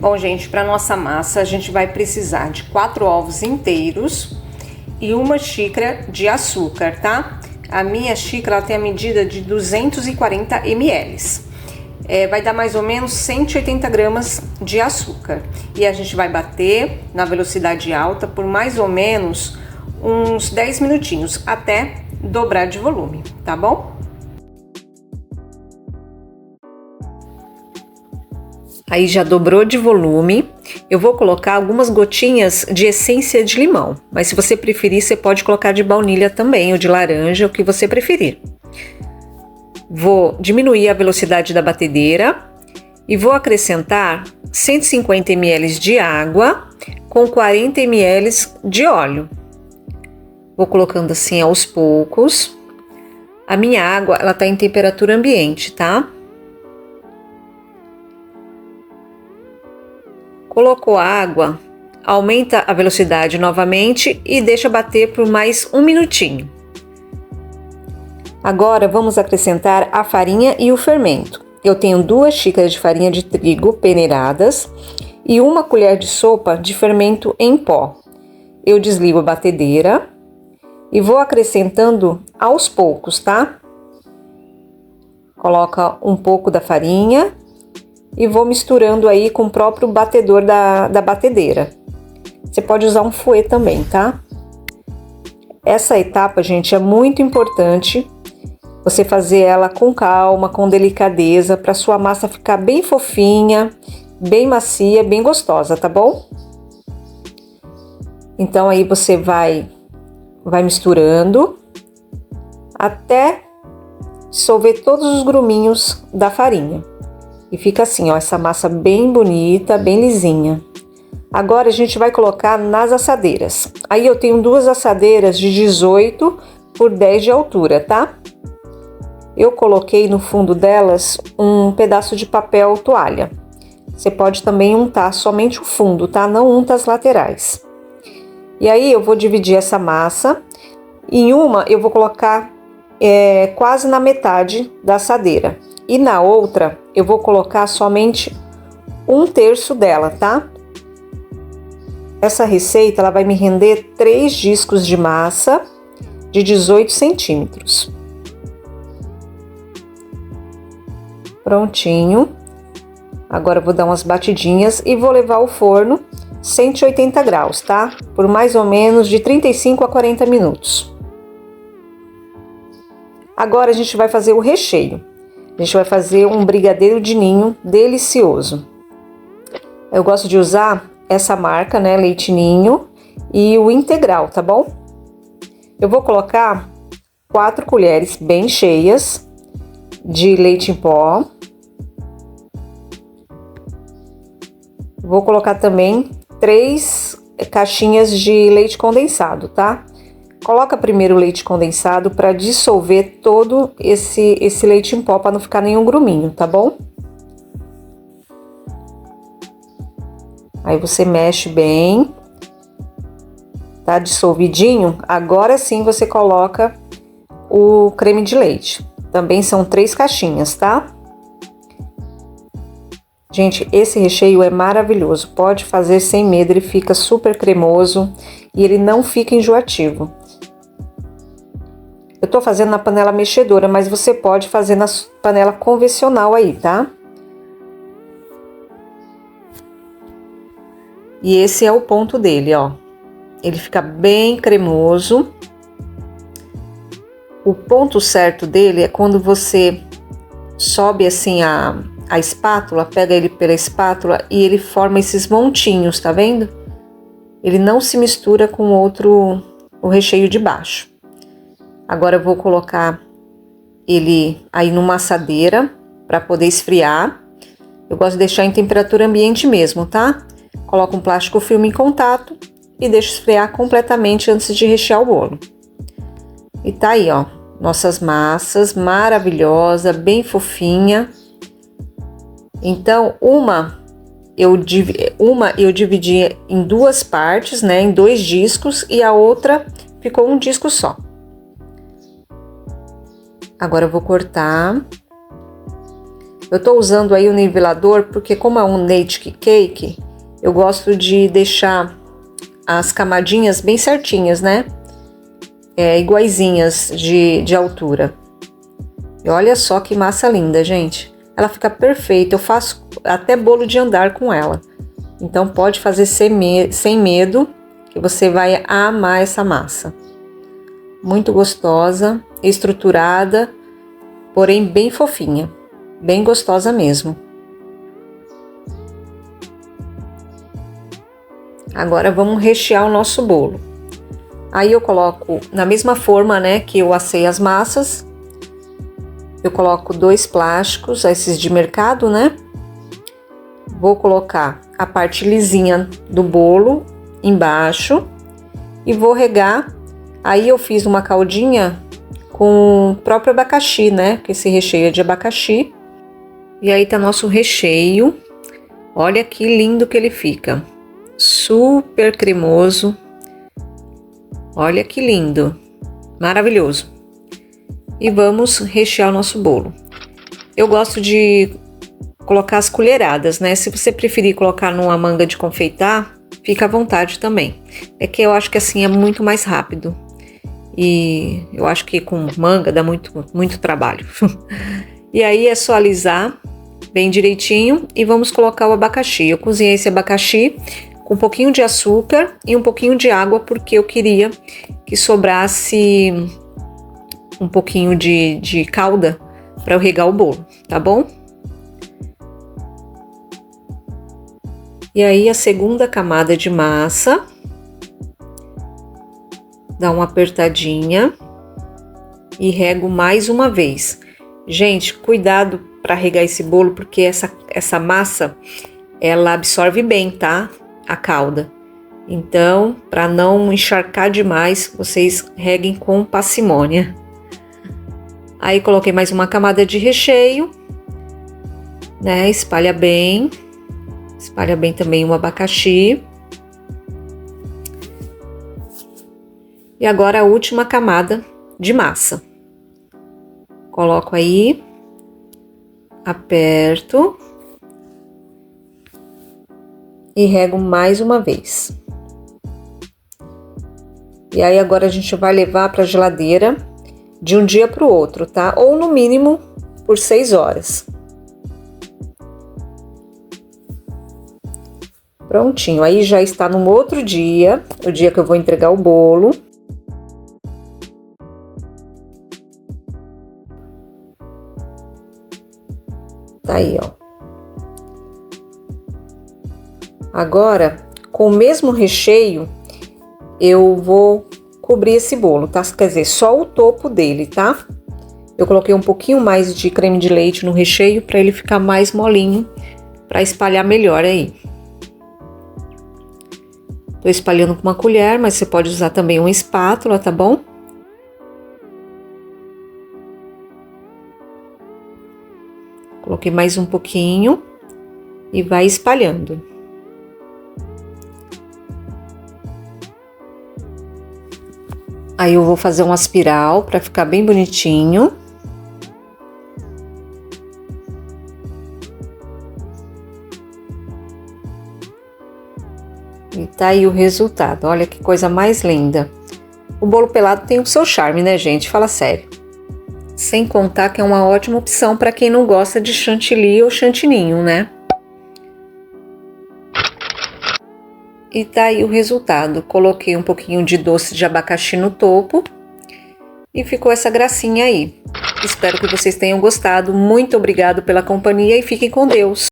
Bom, gente, para nossa massa a gente vai precisar de 4 ovos inteiros e 1 xícara de açúcar, tá? A minha xícara ela tem a medida de 240 ml. Vai dar mais ou menos 180 gramas de açúcar. E a gente vai bater na velocidade alta por mais ou menos uns 10 minutinhos, até dobrar de volume, tá bom? Aí já dobrou de volume, eu vou colocar algumas gotinhas de essência de limão, mas se você preferir, você pode colocar de baunilha também, ou de laranja, o que você preferir. Vou diminuir a velocidade da batedeira e vou acrescentar 150 ml de água com 40 ml de óleo. Vou colocando assim aos poucos. A minha água, ela tá em temperatura ambiente, tá? Colocou a água, aumenta a velocidade novamente e deixa bater por mais 1 minutinho. Agora vamos acrescentar a farinha e o fermento. Eu tenho 2 xícaras de farinha de trigo peneiradas e 1 colher de sopa de fermento em pó. Eu desligo a batedeira e vou acrescentando aos poucos, tá? Coloca um pouco da farinha e vou misturando aí com o próprio batedor da batedeira. Você pode usar um fouet também, tá? Essa etapa, gente, é muito importante você fazer ela com calma, com delicadeza, para sua massa ficar bem fofinha, bem macia, bem gostosa, tá bom? Então aí você vai misturando até dissolver todos os gruminhos da farinha. E fica assim, ó, essa massa bem bonita, bem lisinha. Agora a gente vai colocar nas assadeiras. Aí eu tenho 2 assadeiras de 18 por 10 de altura, tá? Eu coloquei no fundo delas um pedaço de papel toalha. Você pode também untar somente o fundo, tá? Não unta as laterais. E aí eu vou dividir essa massa. Em uma eu vou colocar quase na metade da assadeira. E na outra eu vou colocar somente 1/3 dela, tá? Essa receita ela vai me render 3 discos de massa de 18 centímetros. Prontinho. Agora eu vou dar umas batidinhas e vou levar ao forno 180 graus, tá? Por mais ou menos de 35 a 40 minutos. Agora a gente vai fazer o recheio. A gente vai fazer um brigadeiro de ninho delicioso. Eu gosto de usar essa marca, né, Leite Ninho, e o integral, tá bom? Eu vou colocar 4 colheres bem cheias de leite em pó. Vou colocar também 3 caixinhas de leite condensado, tá? Coloca primeiro o leite condensado para dissolver todo esse leite em pó, para não ficar nenhum gruminho, tá bom? Aí você mexe bem. Tá dissolvidinho? Agora sim você coloca o creme de leite. Também são 3 caixinhas, tá? Gente, esse recheio é maravilhoso. Pode fazer sem medo, ele fica super cremoso e ele não fica enjoativo. Eu tô fazendo na panela mexedora, mas você pode fazer na panela convencional aí, tá? E esse é o ponto dele, ó. Ele fica bem cremoso. O ponto certo dele é quando você sobe assim a espátula, pega ele pela espátula e ele forma esses montinhos, tá vendo? Ele não se mistura com o recheio de baixo. Agora eu vou colocar ele aí numa assadeira para poder esfriar. Eu gosto de deixar em temperatura ambiente mesmo, tá? Coloco um plástico filme em contato e deixo esfriar completamente antes de rechear o bolo. E tá aí, ó, nossas massas maravilhosa, bem fofinha. Então, uma eu dividi em 2 partes, né, em 2 discos, e a outra ficou um disco só. Agora eu vou cortar. Eu tô usando aí o nivelador porque como é um native cake, eu gosto de deixar as camadinhas bem certinhas, né? Iguaizinhas de altura. E olha só que massa linda, gente. Ela fica perfeita, eu faço até bolo de andar com ela. Então pode fazer sem medo, que você vai amar essa massa. Muito gostosa, estruturada, porém bem fofinha. Bem gostosa mesmo. Agora vamos rechear o nosso bolo. Aí eu coloco na mesma forma, né, que eu assei as massas. Eu coloco 2 plásticos, esses de mercado, né? Vou colocar a parte lisinha do bolo embaixo e vou regar. Aí eu fiz uma caldinha com o próprio abacaxi, né? Que esse recheio é de abacaxi. E aí tá nosso recheio. Olha que lindo que ele fica. Super cremoso. Olha que lindo. Maravilhoso. E vamos rechear o nosso bolo. Eu gosto de colocar as colheradas, né? Se você preferir colocar numa manga de confeitar, fica à vontade também. É que eu acho que assim é muito mais rápido. E eu acho que com manga dá muito trabalho. E aí é só alisar bem direitinho e vamos colocar o abacaxi. Eu cozinhei esse abacaxi com um pouquinho de açúcar e um pouquinho de água porque eu queria que sobrasse um pouquinho de calda para eu regar o bolo, tá bom? E aí a segunda camada de massa, dá uma apertadinha e rego mais uma vez. Gente, cuidado para regar esse bolo, porque essa massa, ela absorve bem, tá? A calda. Então, para não encharcar demais, vocês reguem com parcimônia. Aí coloquei mais uma camada de recheio, né? Espalha bem também o abacaxi. E agora a última camada de massa. Coloco aí, aperto e rego mais uma vez. E aí agora a gente vai levar para a geladeira de um dia para o outro, tá? Ou no mínimo por 6 horas. Prontinho, aí já está no outro dia, o dia que eu vou entregar o bolo. Tá aí, ó. Agora, com o mesmo recheio, eu vou cobrir esse bolo, tá? Quer dizer, só o topo dele, tá? Eu coloquei um pouquinho mais de creme de leite no recheio para ele ficar mais molinho, para espalhar melhor aí. Tô espalhando com uma colher, mas você pode usar também uma espátula, tá bom? Coloquei mais um pouquinho e vai espalhando. Aí eu vou fazer uma espiral para ficar bem bonitinho. E tá aí o resultado, olha que coisa mais linda. O bolo pelado tem o seu charme, né, gente? Fala sério. Sem contar que é uma ótima opção para quem não gosta de chantilly ou chantininho, né? E tá aí o resultado. Coloquei um pouquinho de doce de abacaxi no topo e ficou essa gracinha aí. Espero que vocês tenham gostado. Muito obrigado pela companhia e fiquem com Deus.